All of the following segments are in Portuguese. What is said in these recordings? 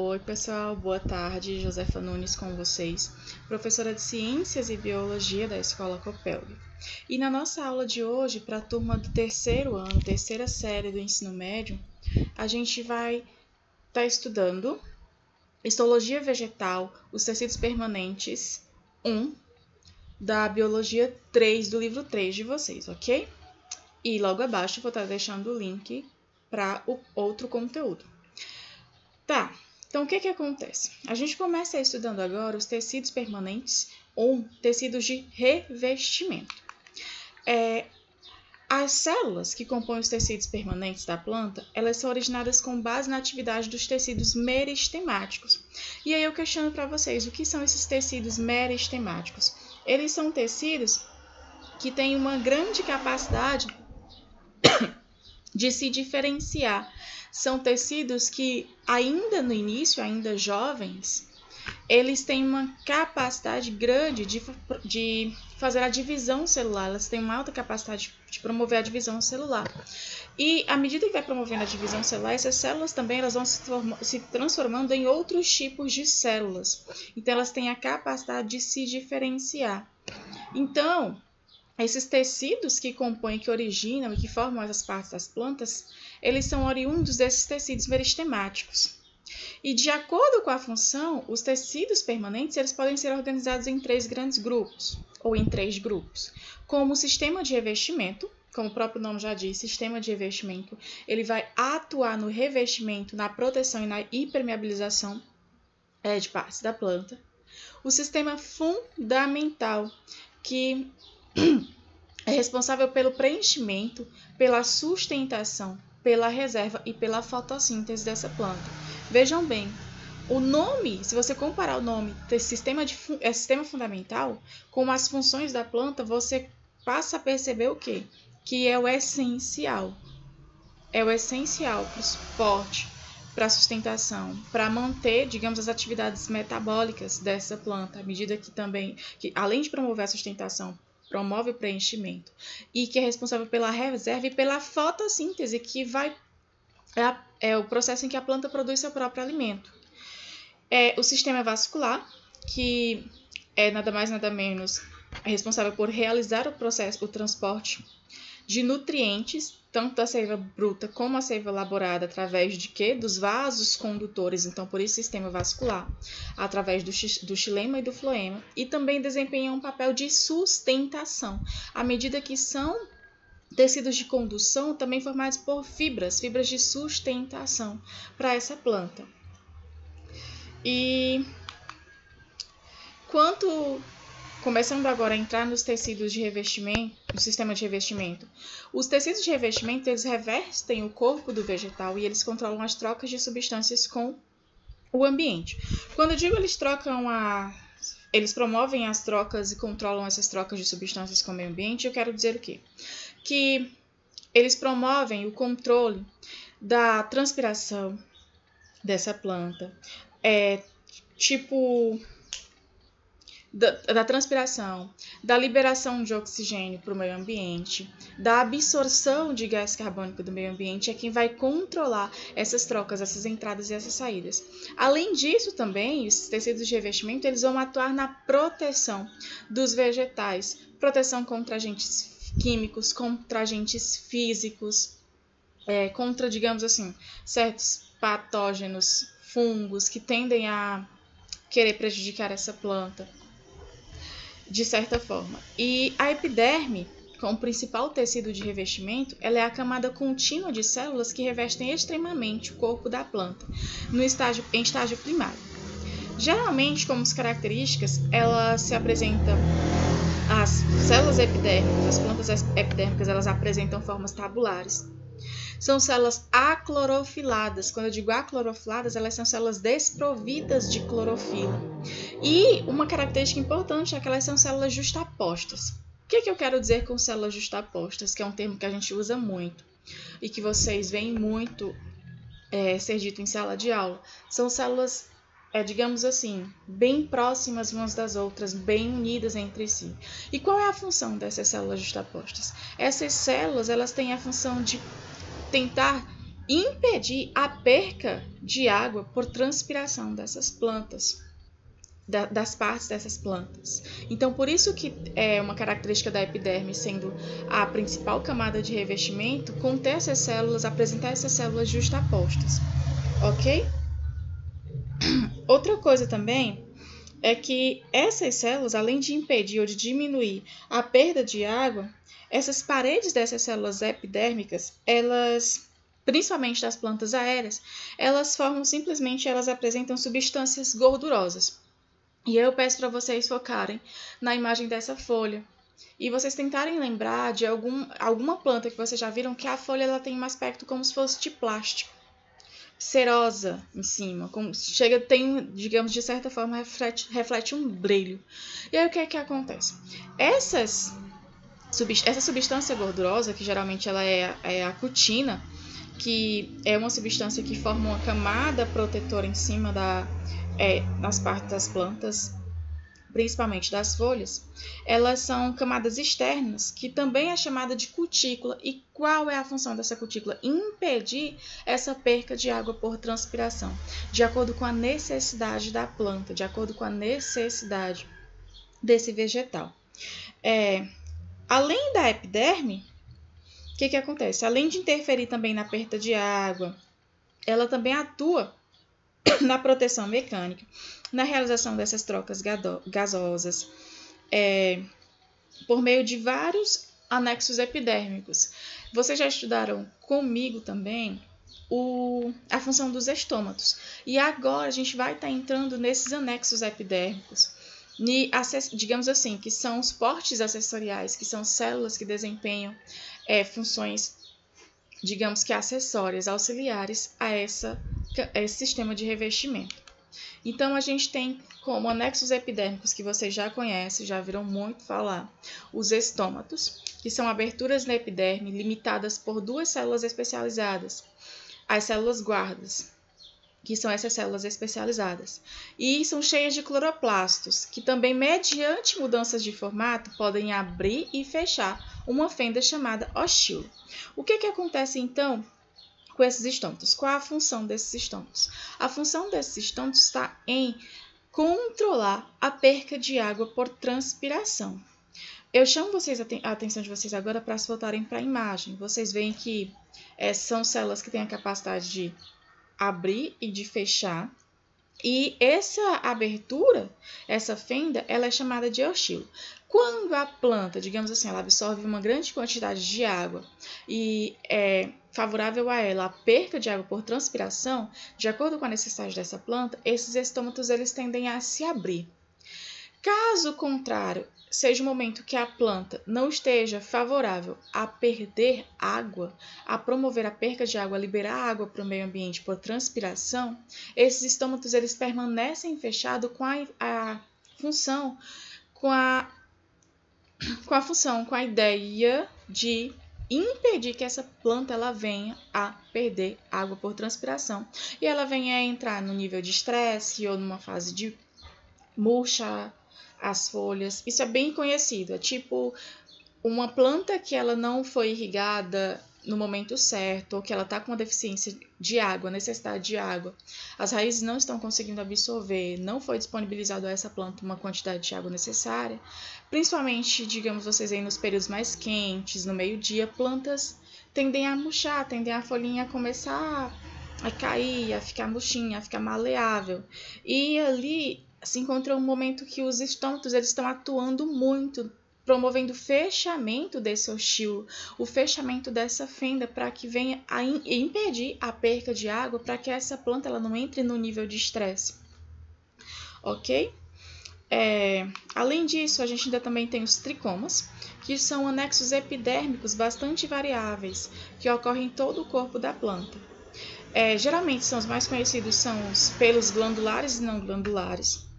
Oi, pessoal, boa tarde. Josefa Nunes com vocês, professora de Ciências e Biologia da Escola Copelg. E na nossa aula de hoje, para a turma do terceiro ano, terceira série do ensino médio, a gente vai estar estudando Histologia Vegetal, os tecidos permanentes 1, da Biologia 3, do livro 3 de vocês, ok? E logo abaixo eu vou estar deixando o link para o outro conteúdo. Tá, então o que acontece? A gente começa estudando agora os tecidos permanentes ou tecidos de revestimento. As células que compõem os tecidos permanentes da planta, elas são originadas com base na atividade dos tecidos meristemáticos. E aí eu questiono para vocês, o que são esses tecidos meristemáticos? Eles são tecidos que têm uma grande capacidade de se diferenciar. São tecidos que, ainda no início, ainda jovens, eles têm uma capacidade grande de fazer a divisão celular. Elas têm uma alta capacidade de promover a divisão celular. E, à medida que vai promovendo a divisão celular, essas células também elas vão se transformando em outros tipos de células. Então, elas têm a capacidade de se diferenciar. Então, esses tecidos que compõem, que originam e que formam essas partes das plantas, eles são oriundos desses tecidos meristemáticos. E de acordo com a função, os tecidos permanentes eles podem ser organizados em 3 grandes grupos, ou em 3 grupos, como o sistema de revestimento, como o próprio nome já diz, sistema de revestimento, ele vai atuar no revestimento, na proteção e na impermeabilização de partes da planta. O sistema fundamental, que é responsável pelo preenchimento, pela sustentação, pela reserva e pela fotossíntese dessa planta. Vejam bem, o nome, se você comparar o nome desse sistema fundamental com as funções da planta, você passa a perceber o quê? Que é o essencial. É o essencial para o suporte, para a sustentação, para manter, digamos, as atividades metabólicas dessa planta, à medida que também, além de promover a sustentação, promove o preenchimento, e que é responsável pela reserva e pela fotossíntese, que é o processo em que a planta produz seu próprio alimento. O sistema vascular, que é nada mais nada menos responsável por realizar o transporte de nutrientes, tanto da seiva bruta como a seiva elaborada, através de quê? Dos vasos condutores, então por isso sistema vascular, através do xilema e do floema, e também desempenham um papel de sustentação, à medida que são tecidos de condução também formados por fibras de sustentação para essa planta. E começando agora a entrar nos tecidos de revestimento, no sistema de revestimento. Os tecidos de revestimento, eles revestem o corpo do vegetal e eles controlam as trocas de substâncias com o ambiente. Quando eu digo eles promovem as trocas e controlam essas trocas de substâncias com o meio ambiente, eu quero dizer o quê? Que eles promovem o controle da transpiração dessa planta, da transpiração, da liberação de oxigênio para o meio ambiente, da absorção de gás carbônico do meio ambiente, é quem vai controlar essas trocas, essas entradas e essas saídas. Além disso, também, os tecidos de revestimento eles vão atuar na proteção dos vegetais, proteção contra agentes químicos, contra agentes físicos, contra, digamos assim, certos patógenos, fungos que tendem a querer prejudicar essa planta, de certa forma. E a epiderme, como principal tecido de revestimento, ela é a camada contínua de células que revestem extremamente o corpo da planta, em estágio primário. Geralmente, como características, ela se apresenta, as células epidérmicas, as plantas epidérmicas, elas apresentam formas tabulares. São células aclorofiladas. Quando eu digo aclorofiladas, elas são células desprovidas de clorofila. E uma característica importante é que elas são células justapostas. O que eu quero dizer com células justapostas? Que é um termo que a gente usa muito e que vocês veem muito ser dito em sala de aula. São células, digamos assim, bem próximas umas das outras, bem unidas entre si. E qual é a função dessas células justapostas? Essas células elas têm a função de tentar impedir a perca de água por transpiração dessas plantas, das partes dessas plantas. Então, por isso que é uma característica da epiderme, sendo a principal camada de revestimento, conter essas células, apresentar essas células justapostas, ok? Outra coisa também é que essas células, além de impedir ou de diminuir a perda de água, essas paredes dessas células epidérmicas, elas, principalmente das plantas aéreas, elas apresentam substâncias gordurosas. E eu peço para vocês focarem na imagem dessa folha e vocês tentarem lembrar de alguma planta que vocês já viram que a folha ela tem um aspecto como se fosse de plástico, cerosa em cima, digamos, de certa forma, reflete um brilho. E aí o que é que acontece? Essa substância gordurosa, que geralmente ela é a cutina, que é uma substância que forma uma camada protetora em cima nas partes das plantas, principalmente das folhas, elas são camadas externas, que também é chamada de cutícula. E qual é a função dessa cutícula? Impedir essa perca de água por transpiração, de acordo com a necessidade da planta, de acordo com a necessidade desse vegetal. Além da epiderme, o que acontece? Além de interferir também na perda de água, ela também atua na proteção mecânica, na realização dessas trocas gasosas, por meio de vários anexos epidérmicos. Vocês já estudaram comigo também a função dos estômatos. E agora a gente vai estar entrando nesses anexos epidérmicos, digamos assim, que são os portes acessoriais, que são células que desempenham funções, digamos que acessórias, auxiliares a esse sistema de revestimento. Então, a gente tem como anexos epidérmicos que vocês já conhecem, já viram muito falar, os estômatos, que são aberturas na epiderme limitadas por duas células especializadas, as células guardas, que são essas células especializadas, e são cheias de cloroplastos, que também, mediante mudanças de formato, podem abrir e fechar uma fenda chamada ostilo. O que acontece, então, com esses estômatos? Qual a função desses estômatos? A função desses estômatos está em controlar a perca de água por transpiração. Eu chamo a atenção de vocês agora para se voltarem para a imagem. Vocês veem que são células que têm a capacidade de abrir e de fechar. E essa abertura, essa fenda, ela é chamada de ostilo. Quando a planta, digamos assim, ela absorve uma grande quantidade de água e é favorável a ela a perca de água por transpiração, de acordo com a necessidade dessa planta, esses estômatos eles tendem a se abrir. Caso contrário, seja o momento que a planta não esteja favorável a perder água, a promover a perca de água, a liberar água para o meio ambiente por transpiração, esses estômatos eles permanecem fechados com a função, com a ideia de impedir que essa planta ela venha a perder água por transpiração e ela venha a entrar no nível de estresse ou numa fase de murcha as folhas. Isso é bem conhecido, é tipo uma planta que ela não foi irrigada no momento certo, ou que ela está com uma deficiência de água, necessidade de água, as raízes não estão conseguindo absorver, não foi disponibilizado a essa planta uma quantidade de água necessária, principalmente, digamos, vocês aí nos períodos mais quentes, no meio-dia, plantas tendem a murchar, tendem a folhinha a começar a cair, a ficar murchinha, a ficar maleável, e ali se encontra um momento que os estômatos eles estão atuando muito, promovendo o fechamento desse ostilo, o fechamento dessa fenda para que venha a impedir a perca de água, para que essa planta ela não entre no nível de estresse. Ok? Além disso, a gente ainda também tem os tricomas, que são anexos epidérmicos bastante variáveis, que ocorrem em todo o corpo da planta. Geralmente, os mais conhecidos são os pelos glandulares e não glandulares,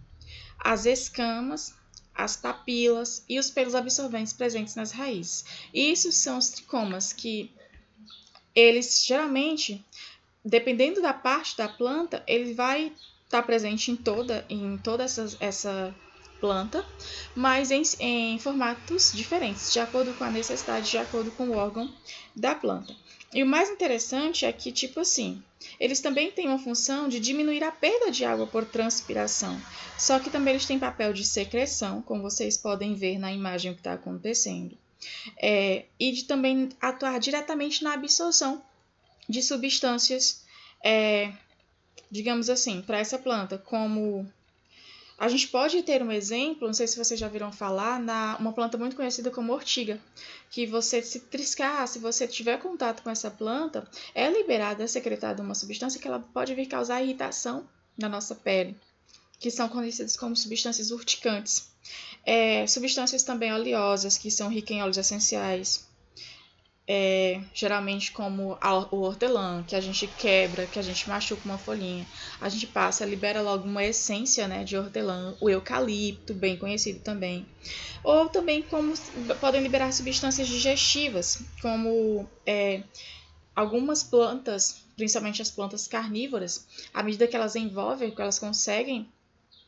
as escamas, as papilas e os pelos absorventes presentes nas raízes. Isso são os tricomas, que eles geralmente, dependendo da parte da planta, ele vai estar presente em toda essa planta, mas em formatos diferentes, de acordo com a necessidade, de acordo com o órgão da planta. E o mais interessante é que, tipo assim, eles também têm uma função de diminuir a perda de água por transpiração. Só que também eles têm papel de secreção, como vocês podem ver na imagem que está acontecendo. E de também atuar diretamente na absorção de substâncias, digamos assim, para essa planta, como a gente pode ter um exemplo, não sei se vocês já viram falar, uma planta muito conhecida como ortiga, que você se triscar, se você tiver contato com essa planta, é liberada, é secretada uma substância que ela pode vir causar irritação na nossa pele, que são conhecidas como substâncias urticantes. Substâncias também oleosas, que são ricas em óleos essenciais, geralmente como o hortelã, que a gente quebra, que a gente machuca uma folhinha, a gente passa, libera logo uma essência, né, de hortelã, o eucalipto, bem conhecido também. Ou também como podem liberar substâncias digestivas, como algumas plantas, principalmente as plantas carnívoras, à medida que elas envolvem, que elas conseguem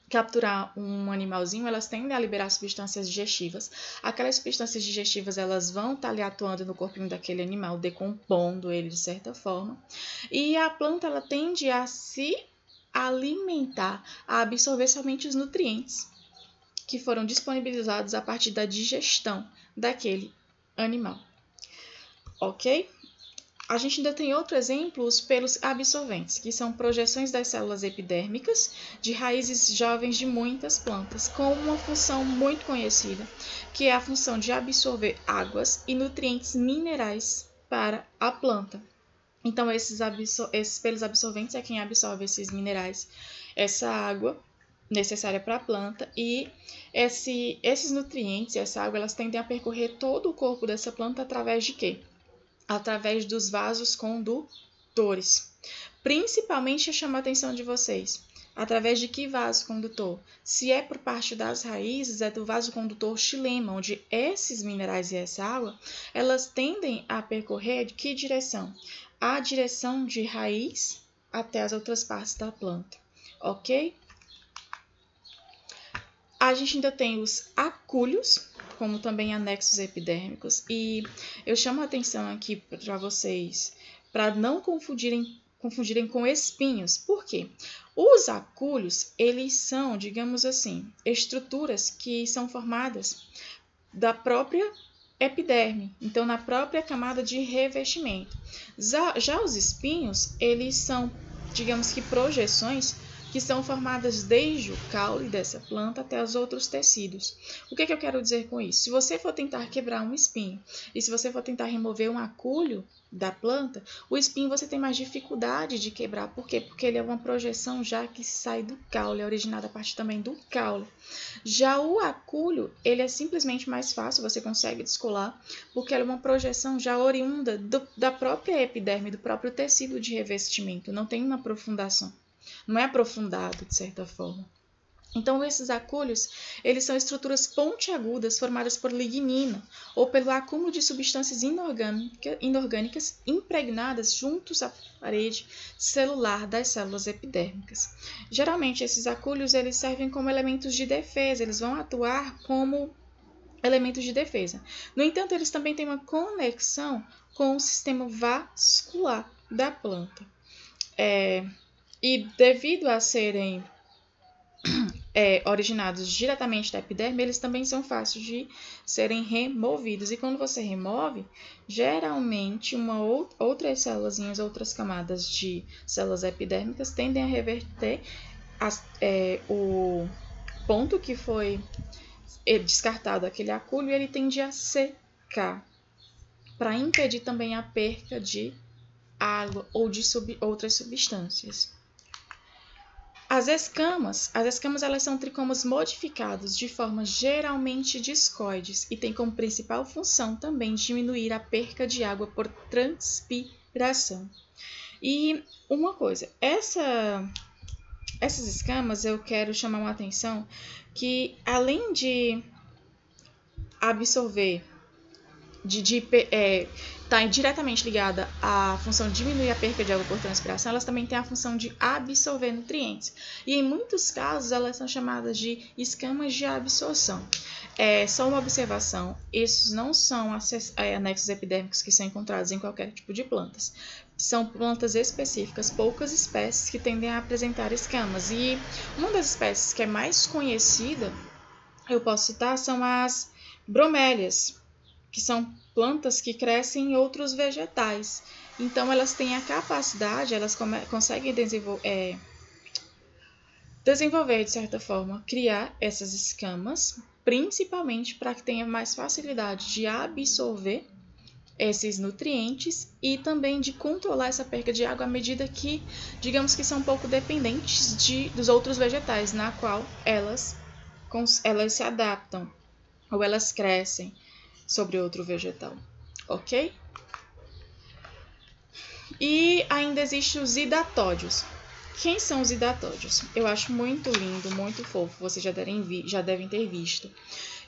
capturar um animalzinho, elas tendem a liberar substâncias digestivas. Aquelas substâncias digestivas, elas vão estar ali atuando no corpinho daquele animal, decompondo ele de certa forma. E a planta, ela tende a se alimentar, a absorver somente os nutrientes que foram disponibilizados a partir da digestão daquele animal. Ok? A gente ainda tem outro exemplo, os pelos absorventes, que são projeções das células epidérmicas de raízes jovens de muitas plantas, com uma função muito conhecida, que é a função de absorver águas e nutrientes minerais para a planta. Então, esses pelos absorventes é quem absorve esses minerais, essa água necessária para a planta, e esses nutrientes, essa água, elas tendem a percorrer todo o corpo dessa planta através de quê? Através dos vasos condutores. Principalmente chama a atenção de vocês. Através de que vaso condutor? Se é por parte das raízes, é do vaso condutor xilema, onde esses minerais e essa água, elas tendem a percorrer de que direção? A direção de raiz até as outras partes da planta. Ok? A gente ainda tem os acúlios, como também anexos epidérmicos, e eu chamo a atenção aqui para vocês, para não confundirem com espinhos. Por quê? Os acúlios, eles são, digamos assim, estruturas que são formadas da própria epiderme, então na própria camada de revestimento. Já os espinhos, eles são, digamos que, projeções que são formadas desde o caule dessa planta até os outros tecidos. O que eu quero dizer com isso? Se você for tentar quebrar um espinho e se você for tentar remover um acúlio da planta, o espinho você tem mais dificuldade de quebrar. Por quê? Porque ele é uma projeção já que sai do caule, é originada a partir também do caule. Já o acúlio, ele é simplesmente mais fácil, você consegue descolar, porque ele é uma projeção já oriunda da própria epiderme, do próprio tecido de revestimento, não tem uma aprofundação. Não é aprofundado, de certa forma. Então, esses acúlios, eles são estruturas pontiagudas formadas por lignina ou pelo acúmulo de substâncias inorgânicas impregnadas juntos à parede celular das células epidérmicas. Geralmente, esses acúlios eles servem como elementos de defesa, eles vão atuar como elementos de defesa. No entanto, eles também têm uma conexão com o sistema vascular da planta. E devido a serem originados diretamente da epiderme, eles também são fáceis de serem removidos. E quando você remove, geralmente outras células, outras camadas de células epidérmicas tendem a reverter o ponto que foi descartado aquele acúlio, e ele tende a secar, para impedir também a perca de água ou de outras substâncias. As escamas elas são tricomas modificados de forma geralmente discoides e têm como principal função também diminuir a perca de água por transpiração. E uma coisa, essas escamas eu quero chamar uma atenção que além de absorver, está diretamente ligada à função de diminuir a perca de água por transpiração, elas também têm a função de absorver nutrientes. E em muitos casos, elas são chamadas de escamas de absorção. Só uma observação, esses não são anexos epidérmicos que são encontrados em qualquer tipo de plantas. São plantas específicas, poucas espécies que tendem a apresentar escamas. E uma das espécies que é mais conhecida, eu posso citar, são as bromélias, que são plantas que crescem em outros vegetais. Então, elas têm a capacidade, elas conseguem desenvolver, de certa forma, criar essas escamas, principalmente para que tenha mais facilidade de absorver esses nutrientes e também de controlar essa perca de água à medida que, digamos que são um pouco dependentes dos outros vegetais, na qual elas se adaptam ou elas crescem sobre outro vegetal, ok? E ainda existem os hidatódios. Quem são os hidatódios? Eu acho muito lindo, muito fofo, vocês já devem ter visto.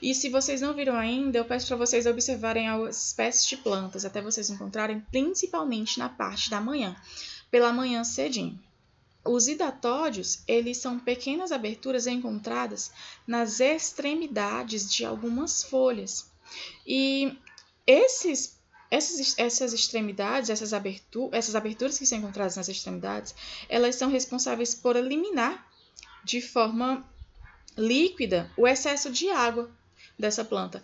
E se vocês não viram ainda, eu peço para vocês observarem as espécies de plantas, até vocês encontrarem, principalmente na parte da manhã, pela manhã cedinho. Os hidatódios, eles são pequenas aberturas encontradas nas extremidades de algumas folhas. E essas extremidades, essas aberturas que são encontradas nas extremidades, elas são responsáveis por eliminar de forma líquida o excesso de água dessa planta,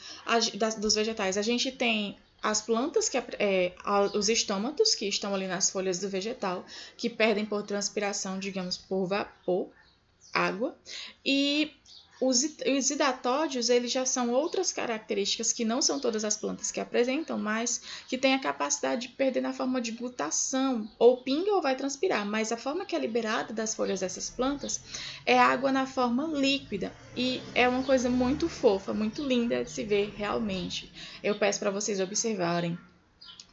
dos vegetais. A gente tem as plantas, os estômatos, que estão ali nas folhas do vegetal, que perdem por transpiração, digamos, por vapor, água, e os hidatódios, eles já são outras características que não são todas as plantas que apresentam, mas que têm a capacidade de perder na forma de gutação, ou pinga ou vai transpirar, mas a forma que é liberada das folhas dessas plantas é água na forma líquida, e é uma coisa muito fofa, muito linda de se ver realmente. Eu peço para vocês observarem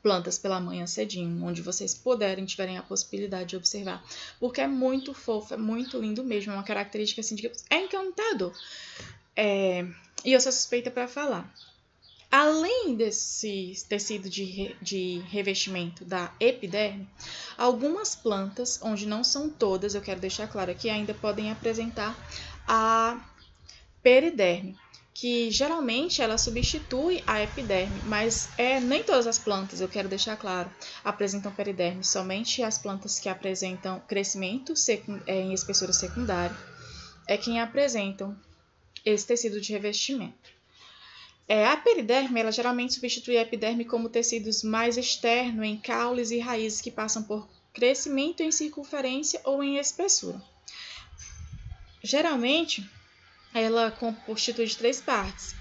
plantas pela manhã cedinho, onde vocês puderem, tiverem a possibilidade de observar, porque é muito fofo, é muito lindo mesmo, é uma característica assim, digamos, é encantador. E eu sou suspeita para falar. Além desse tecido de revestimento da epiderme, algumas plantas, onde não são todas, eu quero deixar claro aqui, ainda podem apresentar a periderme, que geralmente ela substitui a epiderme, mas nem todas as plantas, eu quero deixar claro, apresentam periderme, somente as plantas que apresentam crescimento em espessura secundária é quem apresentam esse tecido de revestimento. A periderme, ela geralmente substitui a epiderme como tecidos mais externos em caules e raízes que passam por crescimento em circunferência ou em espessura. Geralmente, ela constitui de 3 partes,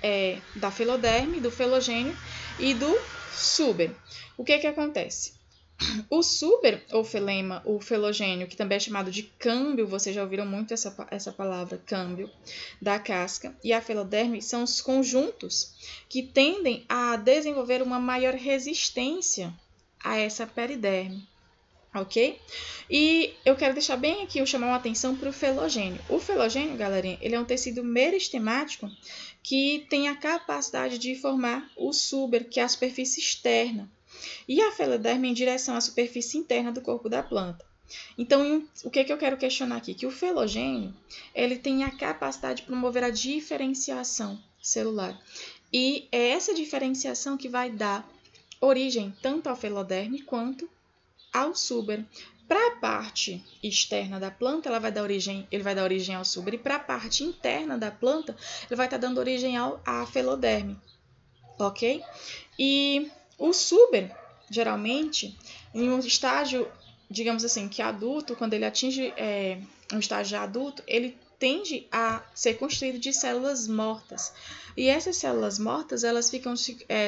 da filoderme, do filogênio e do súbero. O que acontece? O súbero, ou filema, o filogênio, que também é chamado de câmbio, vocês já ouviram muito essa palavra, câmbio, da casca, e a filoderme são os conjuntos que tendem a desenvolver uma maior resistência a essa periderme. Ok? E eu quero deixar bem aqui, chamar uma atenção para o filogênio. O filogênio, galerinha, ele é um tecido meristemático que tem a capacidade de formar o súbero, que é a superfície externa, e a filoderme em direção à superfície interna do corpo da planta. Então, o que eu quero questionar aqui? Que o filogênio, ele tem a capacidade de promover a diferenciação celular. E é essa diferenciação que vai dar origem tanto à filoderme quanto ao súbero. Para a parte externa da planta, ele vai dar origem ao súbero, e para a parte interna da planta, ele vai estar dando origem à filoderme, ok? E o súbero, geralmente, em um estágio, digamos assim, que adulto, quando ele atinge um estágio adulto, ele tende a ser construído de células mortas. E essas células mortas, elas ficam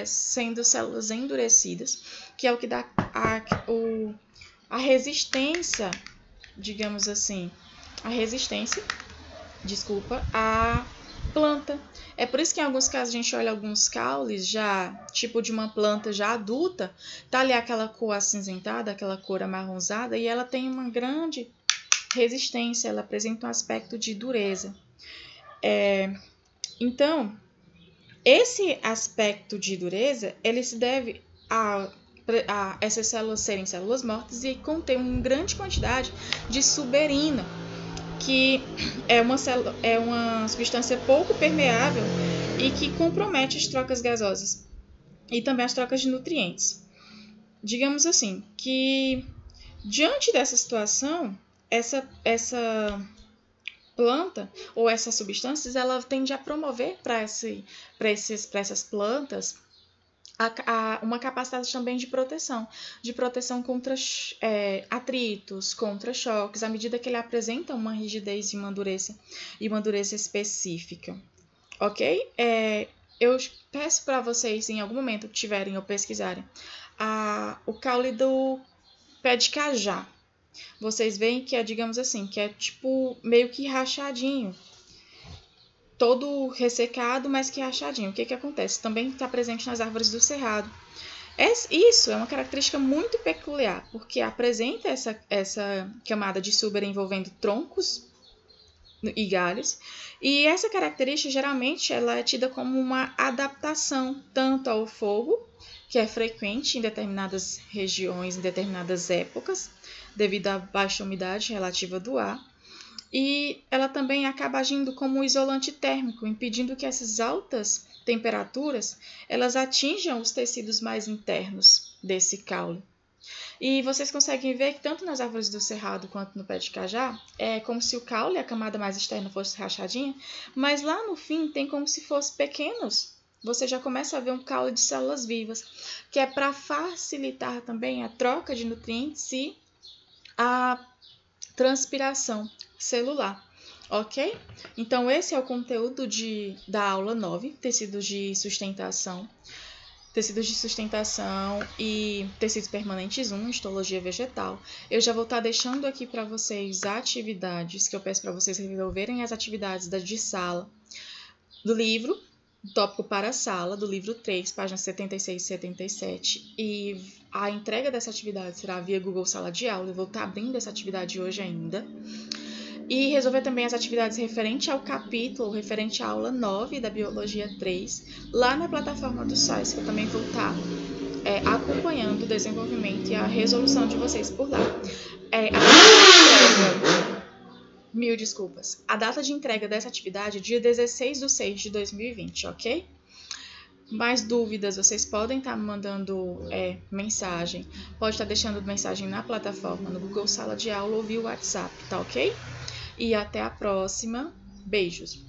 sendo células endurecidas, que é o que dá a resistência, digamos assim, à planta. É por isso que em alguns casos a gente olha alguns caules já, tipo de uma planta já adulta, tá ali aquela cor acinzentada, aquela cor amarronzada, e ela tem uma grande resistência, ela apresenta um aspecto de dureza. Então, esse aspecto de dureza, ele se deve essas células serem células mortas e contém uma grande quantidade de suberina, que é uma substância pouco permeável e que compromete as trocas gasosas e também as trocas de nutrientes. Digamos assim, que diante dessa situação, essa planta ou essas substâncias, ela tende a promover para essas plantas uma capacidade também de proteção contra atritos, contra choques, à medida que ele apresenta uma rigidez e uma dureza específica. Ok? Eu peço para vocês, em algum momento que tiverem ou pesquisarem, o caule do pé de cajá. Vocês veem que digamos assim, que é tipo meio que rachadinho. Todo ressecado, mas que rachadinho. O que acontece? Também está presente nas árvores do cerrado. Isso é uma característica muito peculiar, porque apresenta essa camada de suber envolvendo troncos e galhos, e essa característica geralmente ela é tida como uma adaptação tanto ao fogo, que é frequente em determinadas regiões, em determinadas épocas, devido à baixa umidade relativa do ar, e ela também acaba agindo como um isolante térmico, impedindo que essas altas temperaturas elas atinjam os tecidos mais internos desse caule. E vocês conseguem ver que tanto nas árvores do cerrado quanto no pé de cajá, é como se o caule, a camada mais externa, fosse rachadinha, mas lá no fim tem como se fossem pequenos. Você já começa a ver um caule de células vivas, que é para facilitar também a troca de nutrientes e a transpiração celular. Ok? Então, esse é o conteúdo da aula 9, tecidos de sustentação e tecidos permanentes 1, histologia vegetal. Eu já vou estar deixando aqui para vocês atividades, que eu peço para vocês resolverem as atividades de sala, do livro, tópico para a sala, do livro 3, páginas 76 e 77. E a entrega dessa atividade será via Google Sala de Aula. Eu vou estar abrindo essa atividade hoje ainda. E resolver também as atividades referente ao capítulo, referente à aula 9 da Biologia 3, lá na plataforma do SOIS, que eu também vou estar acompanhando o desenvolvimento e a resolução de vocês por lá. Mil desculpas. A data de entrega dessa atividade é dia 16/6/2020, ok? Mais dúvidas, vocês podem estar me mandando mensagem. Pode estar deixando mensagem na plataforma, no Google Sala de Aula ou via WhatsApp, tá ok? E até a próxima. Beijos!